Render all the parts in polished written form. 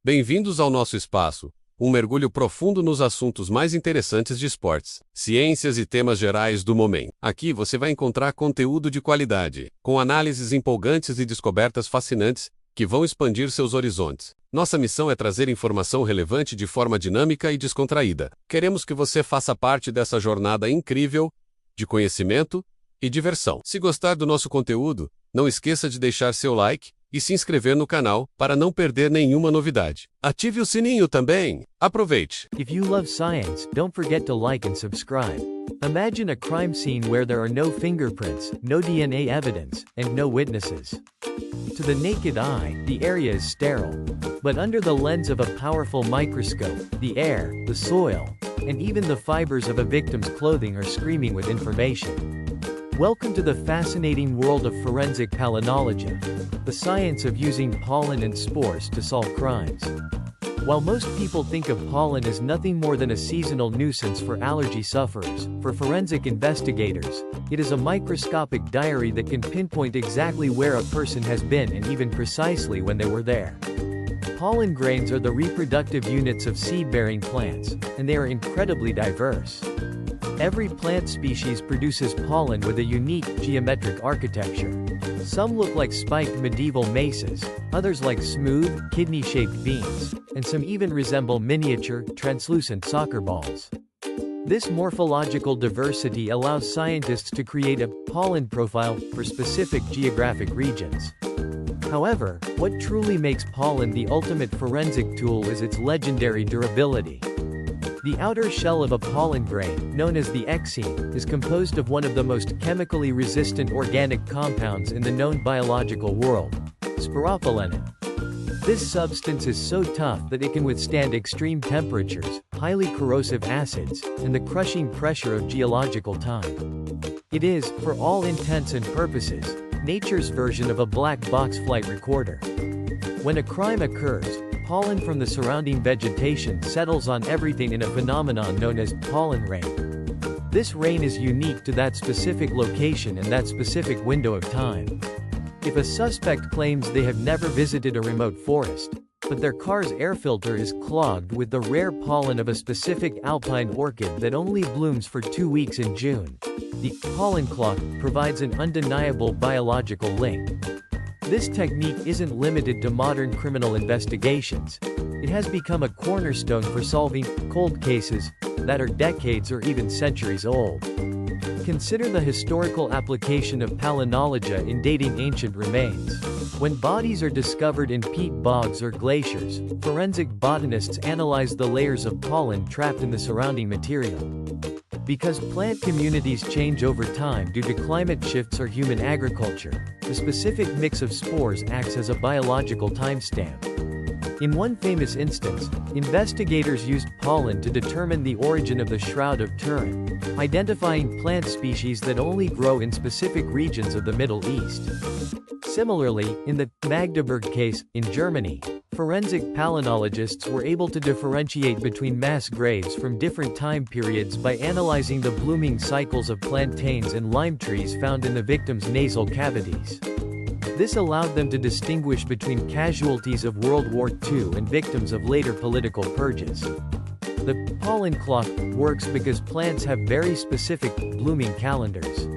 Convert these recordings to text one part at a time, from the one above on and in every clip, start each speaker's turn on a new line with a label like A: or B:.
A: Bem-vindos ao nosso espaço, um mergulho profundo nos assuntos mais interessantes de esportes, ciências e temas gerais do momento. Aqui você vai encontrar conteúdo de qualidade, com análises empolgantes e descobertas fascinantes que vão expandir seus horizontes. Nossa missão é trazer informação relevante de forma dinâmica e descontraída. Queremos que você faça parte dessa jornada incrível de conhecimento e diversão. Se gostar do nosso conteúdo, não esqueça de deixar seu like e se inscrever no canal para não perder nenhuma novidade. Ative o sininho também. Aproveite!
B: If you love science, don't forget to like and subscribe. Imagine a crime scene where there are no fingerprints, no DNA evidence, and no witnesses. To the naked eye, the area is sterile. But under the lens of a powerful microscope, the air, the soil, and even the fibers of a victim's clothing are screaming with information. Welcome to the fascinating world of forensic palynology, the science of using pollen and spores to solve crimes. While most people think of pollen as nothing more than a seasonal nuisance for allergy sufferers, for forensic investigators, it is a microscopic diary that can pinpoint exactly where a person has been and even precisely when they were there. Pollen grains are the reproductive units of seed-bearing plants, and they are incredibly diverse. Every plant species produces pollen with a unique geometric architecture. Some look like spiked medieval maces, others like smooth, kidney-shaped beans, and some even resemble miniature, translucent soccer balls. This morphological diversity allows scientists to create a pollen profile for specific geographic regions. However, what truly makes pollen the ultimate forensic tool is its legendary durability. The outer shell of a pollen grain, known as the exene, is composed of one of the most chemically resistant organic compounds in the known biological world, sporopollenin. This substance is so tough that it can withstand extreme temperatures, highly corrosive acids, and the crushing pressure of geological time. It is, for all intents and purposes, nature's version of a black box flight recorder. When a crime occurs, pollen from the surrounding vegetation settles on everything in a phenomenon known as pollen rain. This rain is unique to that specific location and that specific window of time. If a suspect claims they have never visited a remote forest, but their car's air filter is clogged with the rare pollen of a specific alpine orchid that only blooms for 2 weeks in June, the pollen clock provides an undeniable biological link. This technique isn't limited to modern criminal investigations. It has become a cornerstone for solving cold cases that are decades or even centuries old. Consider the historical application of palynology in dating ancient remains. When bodies are discovered in peat bogs or glaciers, forensic botanists analyze the layers of pollen trapped in the surrounding material. Because plant communities change over time due to climate shifts or human agriculture, the specific mix of spores acts as a biological timestamp. In one famous instance, investigators used pollen to determine the origin of the Shroud of Turin, identifying plant species that only grow in specific regions of the Middle East. Similarly, in the Magdeburg case, in Germany, forensic palynologists were able to differentiate between mass graves from different time periods by analyzing the blooming cycles of plantains and lime trees found in the victims' nasal cavities. This allowed them to distinguish between casualties of World War II and victims of later political purges. The pollen clock works because plants have very specific blooming calendars.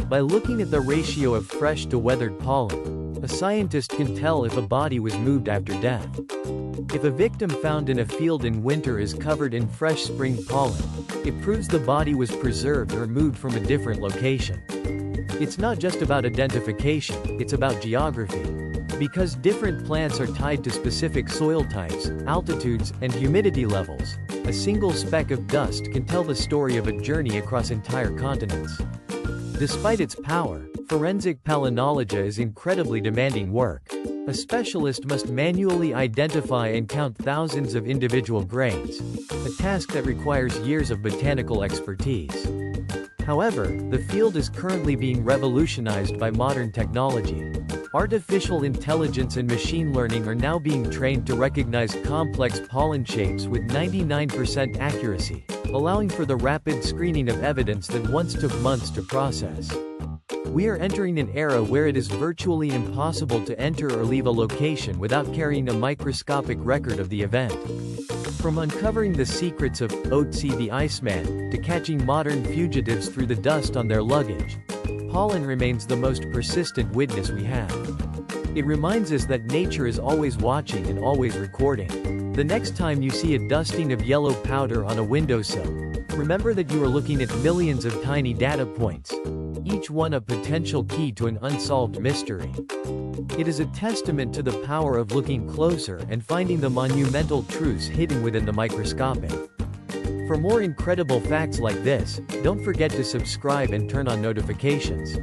B: By looking at the ratio of fresh to weathered pollen, a scientist can tell if a body was moved after death. If a victim found in a field in winter is covered in fresh spring pollen, it proves the body was preserved or moved from a different location. It's not just about identification, it's about geography. Because different plants are tied to specific soil types, altitudes, and humidity levels, a single speck of dust can tell the story of a journey across entire continents. Despite its power, forensic palynology is incredibly demanding work. A specialist must manually identify and count thousands of individual grains, a task that requires years of botanical expertise. However, the field is currently being revolutionized by modern technology. Artificial intelligence and machine learning are now being trained to recognize complex pollen shapes with 99% accuracy, allowing for the rapid screening of evidence that once took months to process. We are entering an era where it is virtually impossible to enter or leave a location without carrying a microscopic record of the event. From uncovering the secrets of Otzi the Iceman, to catching modern fugitives through the dust on their luggage, pollen remains the most persistent witness we have. It reminds us that nature is always watching and always recording. The next time you see a dusting of yellow powder on a windowsill, remember that you are looking at millions of tiny data points, each one a potential key to an unsolved mystery. It is a testament to the power of looking closer and finding the monumental truths hidden within the microscopic. For more incredible facts like this, don't forget to subscribe and turn on notifications.